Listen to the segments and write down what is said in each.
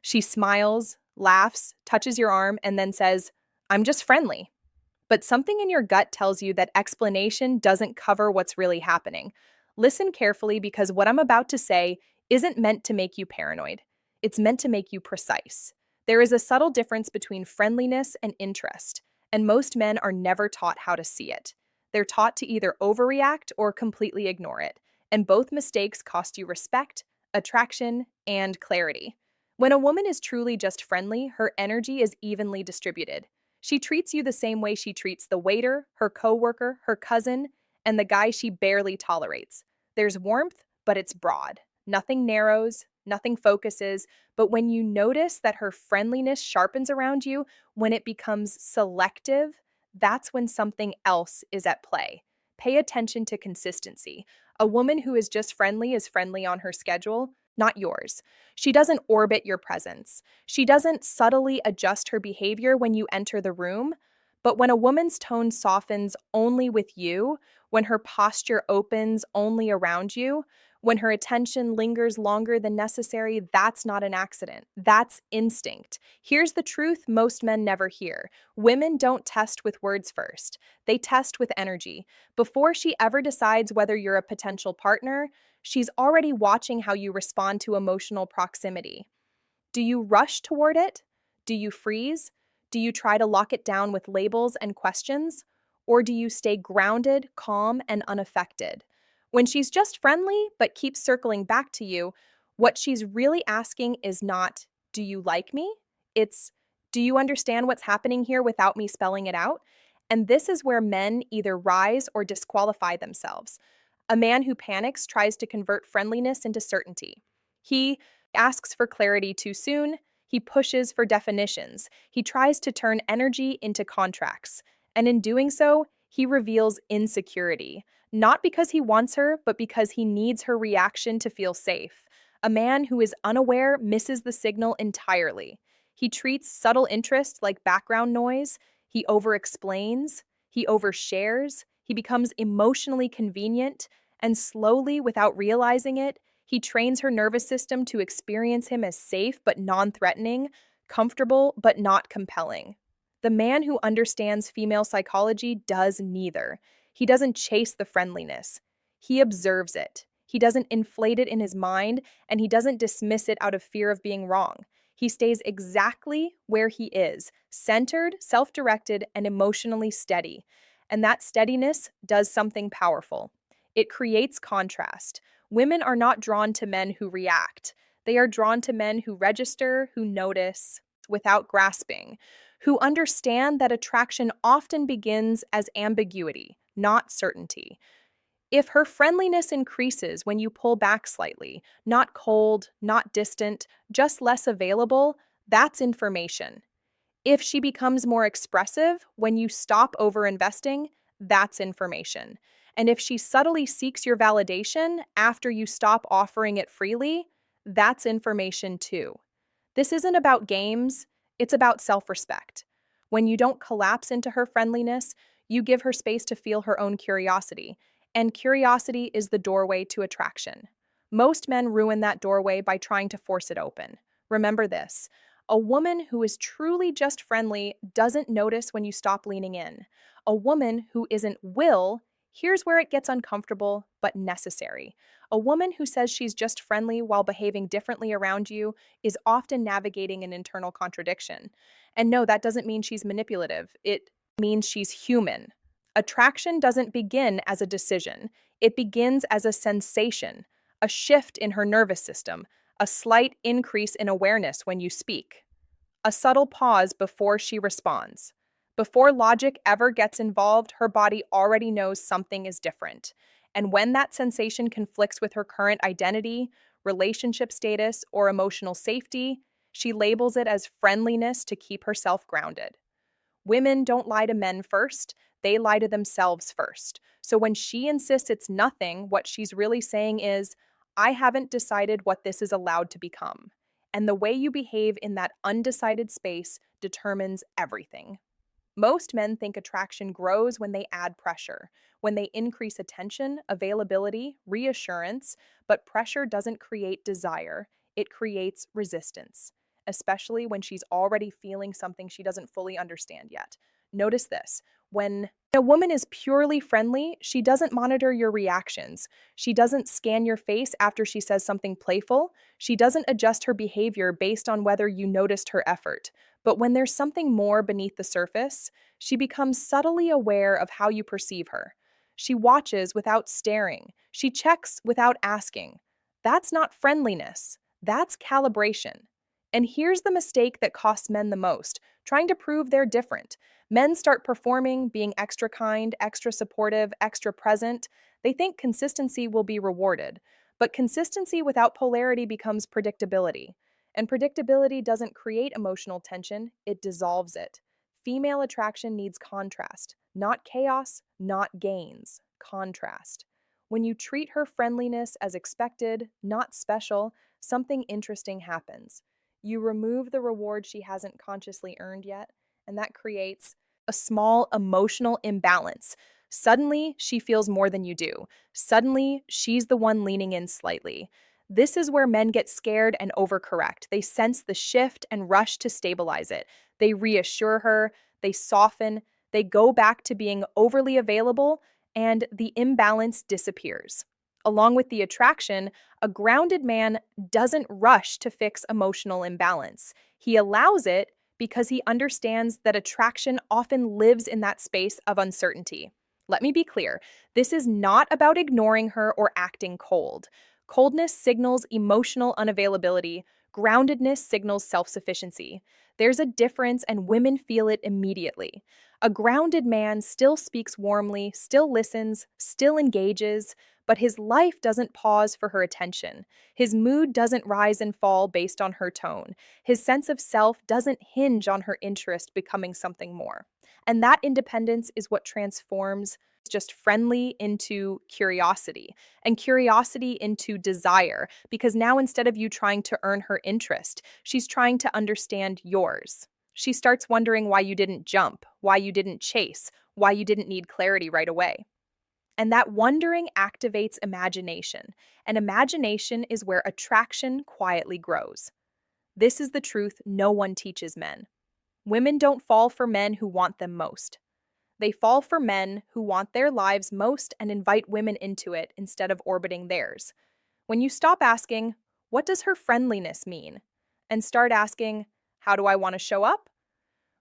She smiles, laughs, touches your arm, and then says, "I'm just friendly." But something in your gut tells you that explanation doesn't cover what's really happening. Listen carefully because what I'm about to say isn't meant to make you paranoid. It's meant to make you precise. There is a subtle difference between friendliness and interest, and most men are never taught how to see it. They're taught to either overreact or completely ignore it, and both mistakes cost you respect, attraction, and clarity. When a woman is truly just friendly, her energy is evenly distributed. She treats you the same way she treats the waiter, her coworker, her cousin, and the guy she barely tolerates. There's warmth, but it's broad. Nothing narrows, nothing focuses, but when you notice that her friendliness sharpens around you, when it becomes selective, that's when something else is at play. Pay attention to consistency. A woman who is just friendly is friendly on her schedule, not yours. She doesn't orbit your presence. She doesn't subtly adjust her behavior when you enter the room, but when a woman's tone softens only with you, when her posture opens only around you, when her attention lingers longer than necessary, that's not an accident. That's instinct. Here's the truth most men never hear. Women don't test with words first. They test with energy. Before she ever decides whether you're a potential partner, she's already watching how you respond to emotional proximity. Do you rush toward it? Do you freeze? Do you try to lock it down with labels and questions? Or do you stay grounded, calm, and unaffected? When she's just friendly but keeps circling back to you, what she's really asking is not, "Do you like me?" It's, "Do you understand what's happening here without me spelling it out?" And this is where men either rise or disqualify themselves. A man who panics tries to convert friendliness into certainty. He asks for clarity too soon. He pushes for definitions. He tries to turn energy into contracts. And in doing so, he reveals insecurity, not because he wants her, but because he needs her reaction to feel safe. A man who is unaware misses the signal entirely. He treats subtle interest like background noise. He overexplains. He overshares. He becomes emotionally convenient. And slowly, without realizing it, he trains her nervous system to experience him as safe but non threatening, comfortable but not compelling. The man who understands female psychology does neither. He doesn't chase the friendliness, he observes it. He doesn't inflate it in his mind, and he doesn't dismiss it out of fear of being wrong. He stays exactly where he is, centered, self directed, and emotionally steady. And that steadiness does something powerful. It creates contrast. Women are not drawn to men who react. They are drawn to men who register, who notice without grasping, who understand that attraction often begins as ambiguity, not certainty. If her friendliness increases when you pull back slightly, not cold, not distant, just less available, that's information. If she becomes more expressive when you stop overinvesting, that's information. And if she subtly seeks your validation after you stop offering it freely, that's information too. This isn't about games, it's about self respect. When you don't collapse into her friendliness, you give her space to feel her own curiosity. And curiosity is the doorway to attraction. Most men ruin that doorway by trying to force it open. Remember this: a woman who is truly just friendly doesn't notice when you stop leaning in. A woman who isn't will, here's where it gets uncomfortable but necessary. A woman who says she's just friendly while behaving differently around you is often navigating an internal contradiction. And no, that doesn't mean she's manipulative. It means she's human. Attraction doesn't begin as a decision, it begins as a sensation, a shift in her nervous system, a slight increase in awareness when you speak, a subtle pause before she responds. Before logic ever gets involved, her body already knows something is different. And when that sensation conflicts with her current identity, relationship status, or emotional safety, she labels it as friendliness to keep herself grounded. Women don't lie to men first, they lie to themselves first. So when she insists it's nothing, what she's really saying is, "I haven't decided what this is allowed to become." And the way you behave in that undecided space determines everything. Most men think attraction grows when they add pressure, when they increase attention, availability, reassurance, but pressure doesn't create desire, it creates resistance. especially when she's already feeling something she doesn't fully understand yet. Notice this. When a woman is purely friendly, she doesn't monitor your reactions. She doesn't scan your face after she says something playful. She doesn't adjust her behavior based on whether you noticed her effort. But when there's something more beneath the surface, she becomes subtly aware of how you perceive her. She watches without staring. She checks without asking. That's not friendliness. That's calibration. And here's the mistake that costs men the most, trying to prove they're different. Men start performing, being extra kind, extra supportive, extra present. They think consistency will be rewarded. But consistency without polarity becomes predictability. And predictability doesn't create emotional tension, it dissolves it. Female attraction needs contrast, not chaos, not gains, contrast. When you treat her friendliness as expected, not special, something interesting happens. You remove the reward she hasn't consciously earned yet, and that creates a small emotional imbalance. Suddenly, she feels more than you do. Suddenly, she's the one leaning in slightly. This is where men get scared and overcorrect. They sense the shift and rush to stabilize it. They reassure her, they soften, they go back to being overly available, and the imbalance disappears. Along with the attraction, a grounded man doesn't rush to fix emotional imbalance. He allows it because he understands that attraction often lives in that space of uncertainty. Let me be clear, this is not about ignoring her or acting cold. Coldness signals emotional unavailability, groundedness signals self sufficiency. There's a difference, and women feel it immediately. A grounded man still speaks warmly, still listens, still engages, but his life doesn't pause for her attention. His mood doesn't rise and fall based on her tone. His sense of self doesn't hinge on her interest becoming something more. And that independence is what transforms just friendly into curiosity and curiosity into desire. Because now instead of you trying to earn her interest, she's trying to understand yours. She starts wondering why you didn't jump, why you didn't chase, why you didn't need clarity right away. And that wondering activates imagination. And imagination is where attraction quietly grows. This is the truth no one teaches men. Women don't fall for men who want them most. They fall for men who want their lives most and invite women into it instead of orbiting theirs. When you stop asking, what does her friendliness mean? And start asking, how do I want to show up?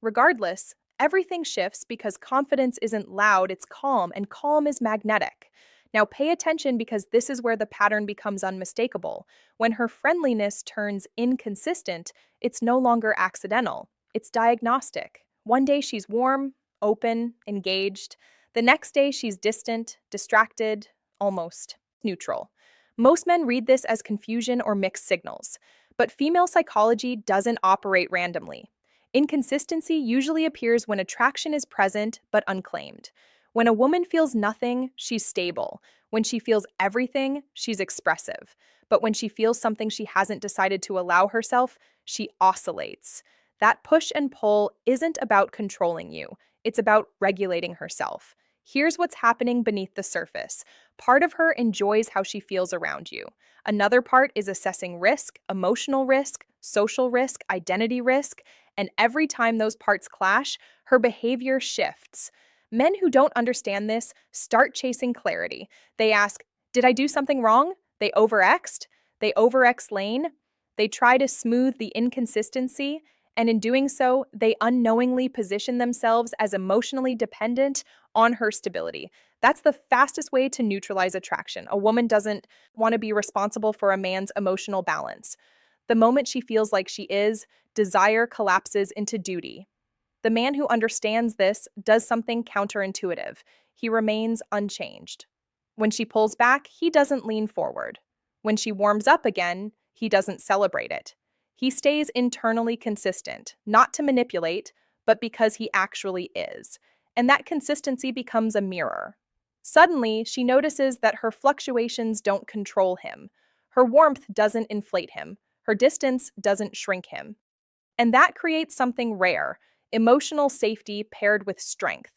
Regardless, everything shifts because confidence isn't loud, it's calm, and calm is magnetic. Now pay attention because this is where the pattern becomes unmistakable. When her friendliness turns inconsistent, it's no longer accidental, it's diagnostic. One day she's warm, open, engaged. The next day she's distant, distracted, almost neutral. Most men read this as confusion or mixed signals, but female psychology doesn't operate randomly. Inconsistency usually appears when attraction is present but unclaimed. When a woman feels nothing, she's stable. When she feels everything, she's expressive. But when she feels something she hasn't decided to allow herself, she oscillates. That push and pull isn't about controlling you, it's about regulating herself. Here's what's happening beneath the surface. Part of her enjoys how she feels around you. Another part is assessing risk, emotional risk, social risk, identity risk, and every time those parts clash, her behavior shifts. Men who don't understand this start chasing clarity. They ask, did I do something wrong? They overexed. They overexplain. They try to smooth the inconsistency, and in doing so, they unknowingly position themselves as emotionally dependent on her stability. That's the fastest way to neutralize attraction. A woman doesn't want to be responsible for a man's emotional balance. The moment she feels like she is, desire collapses into duty. The man who understands this does something counterintuitive. He remains unchanged. When she pulls back, he doesn't lean forward. When she warms up again, he doesn't celebrate it. He stays internally consistent, not to manipulate, but because he actually is. And that consistency becomes a mirror. Suddenly, she notices that her fluctuations don't control him. Her warmth doesn't inflate him. Her distance doesn't shrink him. And that creates something rare, emotional safety paired with strength.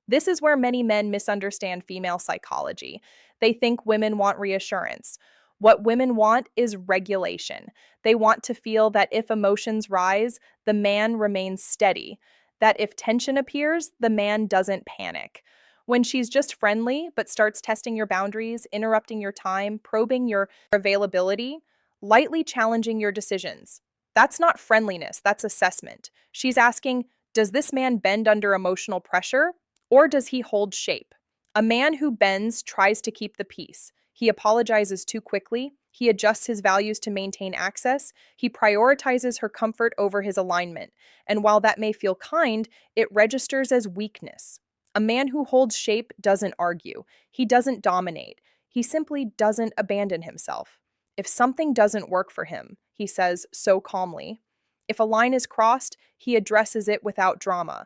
This is where many men misunderstand female psychology. They think women want reassurance. What women want is regulation. They want to feel that if emotions rise, the man remains steady, that if tension appears, the man doesn't panic. When she's just friendly but starts testing your boundaries, interrupting your time, probing your availability, lightly challenging your decisions, that's not friendliness, that's assessment. She's asking, does this man bend under emotional pressure or does he hold shape? A man who bends tries to keep the peace. He apologizes too quickly. He adjusts his values to maintain access. He prioritizes her comfort over his alignment. And while that may feel kind, it registers as weakness. A man who holds shape doesn't argue. He doesn't dominate. He simply doesn't abandon himself. If something doesn't work for him, he says so calmly. If a line is crossed, he addresses it without drama.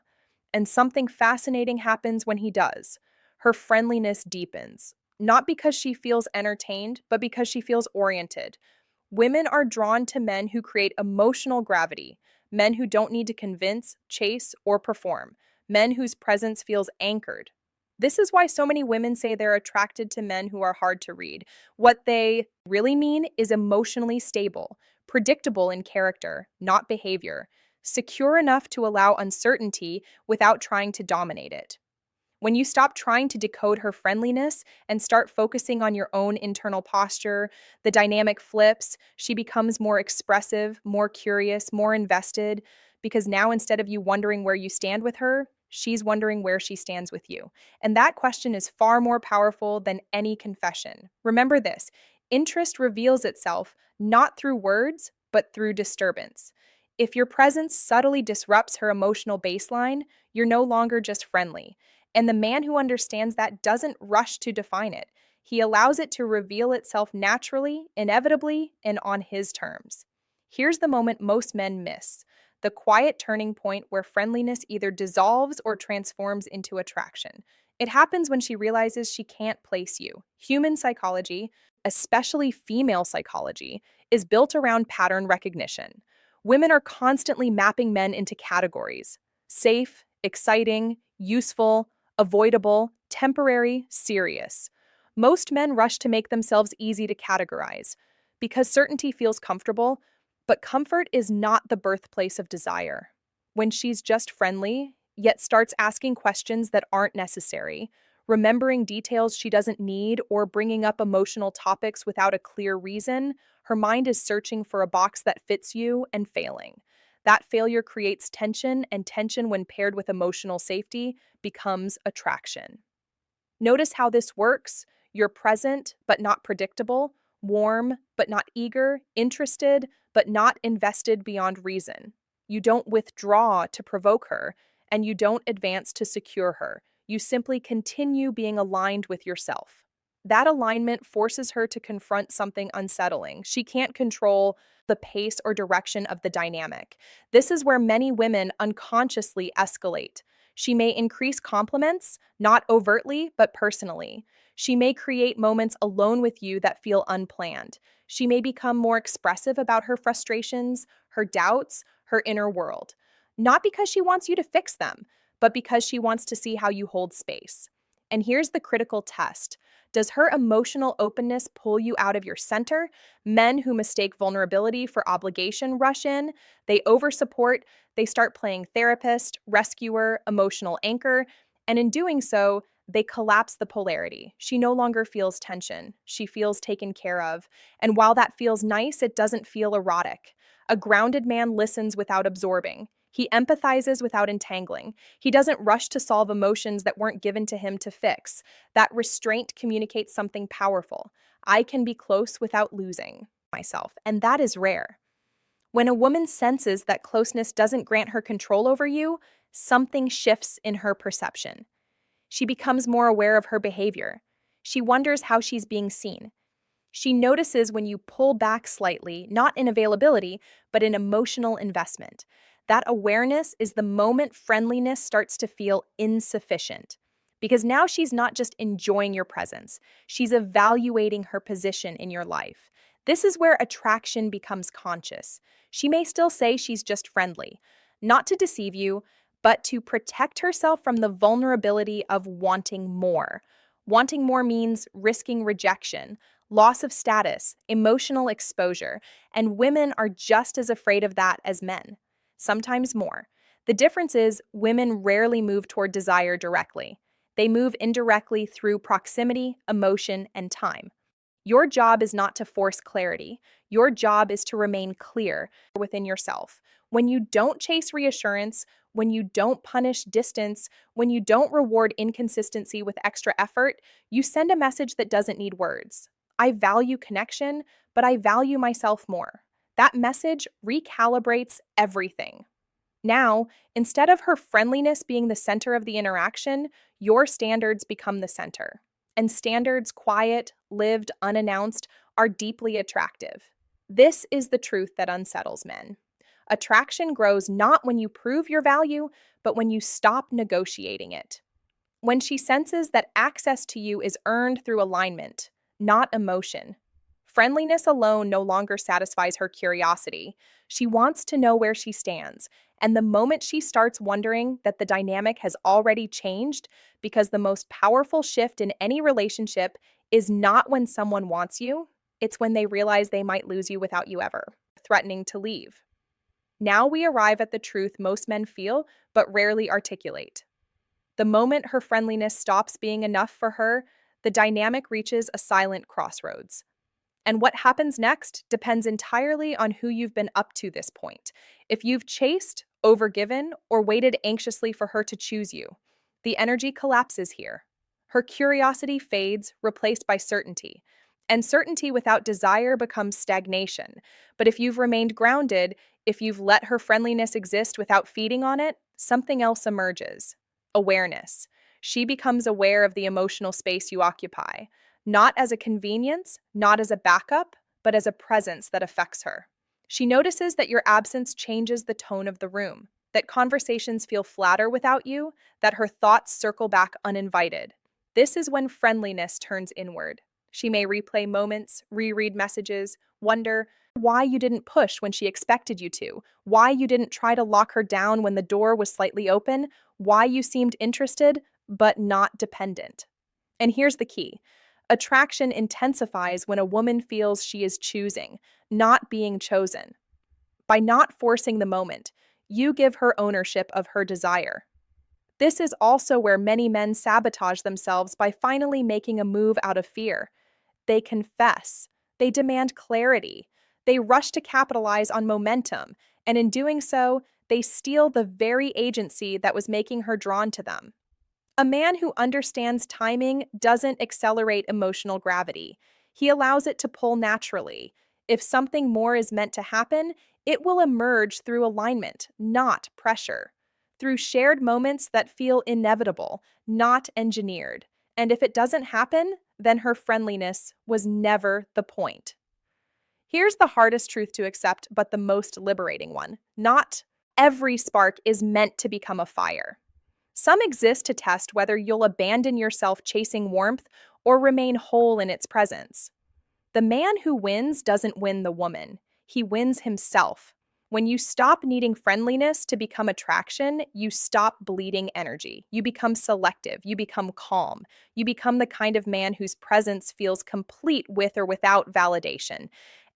And something fascinating happens when he does. Her friendliness deepens, not because she feels entertained, but because she feels oriented. Women are drawn to men who create emotional gravity, men who don't need to convince, chase, or perform, men whose presence feels anchored. This is why so many women say they're attracted to men who are hard to read. What they really mean is emotionally stable, predictable in character, not behavior, secure enough to allow uncertainty without trying to dominate it. When you stop trying to decode her friendliness and start focusing on your own internal posture, the dynamic flips. She becomes more expressive, more curious, more invested, because now instead of you wondering where you stand with her, she's wondering where she stands with you. And that question is far more powerful than any confession. Remember this: interest reveals itself not through words, but through disturbance. If your presence subtly disrupts her emotional baseline, you're no longer just friendly. And the man who understands that doesn't rush to define it. He allows it to reveal itself naturally, inevitably, and on his terms. Here's the moment most men miss: the quiet turning point where friendliness either dissolves or transforms into attraction. It happens when she realizes she can't place you. Human psychology, especially female psychology, is built around pattern recognition. Women are constantly mapping men into categories: safe, exciting, useful, avoidable, temporary, serious. Most men rush to make themselves easy to categorize because certainty feels comfortable, but comfort is not the birthplace of desire. When she's just friendly, yet starts asking questions that aren't necessary, remembering details she doesn't need, or bringing up emotional topics without a clear reason, her mind is searching for a box that fits you and failing. That failure creates tension, and tension, when paired with emotional safety, becomes attraction. Notice how this works. You're present, but not predictable, warm, but not eager, interested, but not invested beyond reason. You don't withdraw to provoke her, and you don't advance to secure her. You simply continue being aligned with yourself. That alignment forces her to confront something unsettling. She can't control the pace or direction of the dynamic. This is where many women unconsciously escalate. She may increase compliments, not overtly, but personally. She may create moments alone with you that feel unplanned. She may become more expressive about her frustrations, her doubts, her inner world. Not because she wants you to fix them, but because she wants to see how you hold space. And here's the critical test: does her emotional openness pull you out of your center? Men who mistake vulnerability for obligation rush in. They oversupport. They start playing therapist, rescuer, emotional anchor, and in doing so, they collapse the polarity. She no longer feels tension. She feels taken care of. And while that feels nice, it doesn't feel erotic. A grounded man listens without absorbing. He empathizes without entangling. He doesn't rush to solve emotions that weren't given to him to fix. That restraint communicates something powerful. I can be close without losing myself, and that is rare. When a woman senses that closeness doesn't grant her control over you, something shifts in her perception. She becomes more aware of her behavior. She wonders how she's being seen. She notices when you pull back slightly, not in availability, but in emotional investment. That awareness is the moment friendliness starts to feel insufficient. Because now she's not just enjoying your presence, she's evaluating her position in your life. This is where attraction becomes conscious. She may still say she's just friendly, not to deceive you, but to protect herself from the vulnerability of wanting more. Wanting more means risking rejection, loss of status, emotional exposure, and women are just as afraid of that as men, sometimes more. The difference is women rarely move toward desire directly. They move indirectly through proximity, emotion, and time. Your job is not to force clarity. Your job is to remain clear within yourself. When you don't chase reassurance, when you don't punish distance, when you don't reward inconsistency with extra effort, you send a message that doesn't need words. I value connection, but I value myself more. That message recalibrates everything. Now, instead of her friendliness being the center of the interaction, your standards become the center. And standards, quiet, lived, unannounced, are deeply attractive. This is the truth that unsettles men. Attraction grows not when you prove your value, but when you stop negotiating it. When she senses that access to you is earned through alignment, not emotion. Friendliness alone no longer satisfies her curiosity. She wants to know where she stands. And the moment she starts wondering that the dynamic has already changed, because the most powerful shift in any relationship is not when someone wants you, it's when they realize they might lose you without you ever, threatening to leave. Now we arrive at the truth most men feel but rarely articulate. The moment her friendliness stops being enough for her, the dynamic reaches a silent crossroads. And what happens next depends entirely on who you've been up to this point. If you've chased, overgiven, or waited anxiously for her to choose you, the energy collapses here. Her curiosity fades, replaced by certainty. And certainty without desire becomes stagnation. But if you've remained grounded, if you've let her friendliness exist without feeding on it, something else emerges. Awareness. She becomes aware of the emotional space you occupy, not as a convenience, not as a backup, but as a presence that affects her. She notices that your absence changes the tone of the room, that conversations feel flatter without you, that her thoughts circle back uninvited. This is when friendliness turns inward. She may replay moments, reread messages, wonder why you didn't push when she expected you to, why you didn't try to lock her down when the door was slightly open, why you seemed interested but not dependent. And here's the key. Attraction intensifies when a woman feels she is choosing, not being chosen. By not forcing the moment, you give her ownership of her desire. This is also where many men sabotage themselves by finally making a move out of fear. They confess. They demand clarity. They rush to capitalize on momentum, and in doing so, they steal the very agency that was making her drawn to them. A man who understands timing doesn't accelerate emotional gravity. He allows it to pull naturally. If something more is meant to happen, it will emerge through alignment, not pressure, through shared moments that feel inevitable, not engineered. And if it doesn't happen, then her friendliness was never the point. Here's the hardest truth to accept, but the most liberating one. Not every spark is meant to become a fire. Some exist to test whether you'll abandon yourself chasing warmth or remain whole in its presence. The man who wins doesn't win the woman. He wins himself. When you stop needing friendliness to become attraction, you stop bleeding energy. You become selective. You become calm. You become the kind of man whose presence feels complete with or without validation.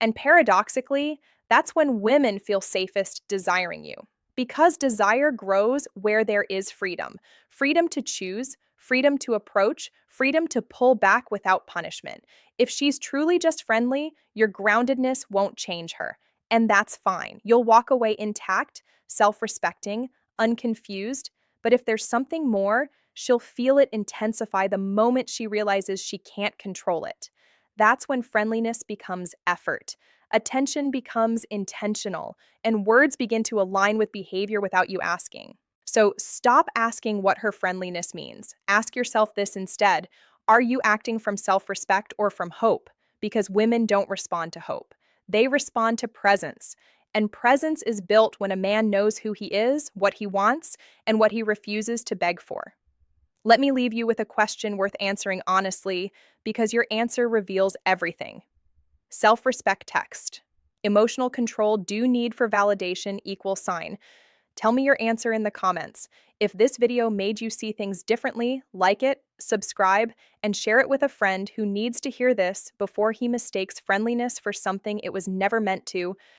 And paradoxically, that's when women feel safest desiring you. Because desire grows where there is freedom. Freedom to choose, freedom to approach, freedom to pull back without punishment. If she's truly just friendly, your groundedness won't change her. And that's fine. You'll walk away intact, self-respecting, unconfused. But if there's something more, she'll feel it intensify the moment she realizes she can't control it. That's when friendliness becomes effort. Attention becomes intentional, and words begin to align with behavior without you asking. So stop asking what her friendliness means. Ask yourself this instead. Are you acting from self-respect or from hope? Because women don't respond to hope. They respond to presence. And presence is built when a man knows who he is, what he wants, and what he refuses to beg for. Let me leave you with a question worth answering honestly, because your answer reveals everything. Self-respect text. Emotional control due need for validation equal sign. Tell me your answer in the comments. If this video made you see things differently, like it, subscribe, and share it with a friend who needs to hear this before he mistakes friendliness for something it was never meant to.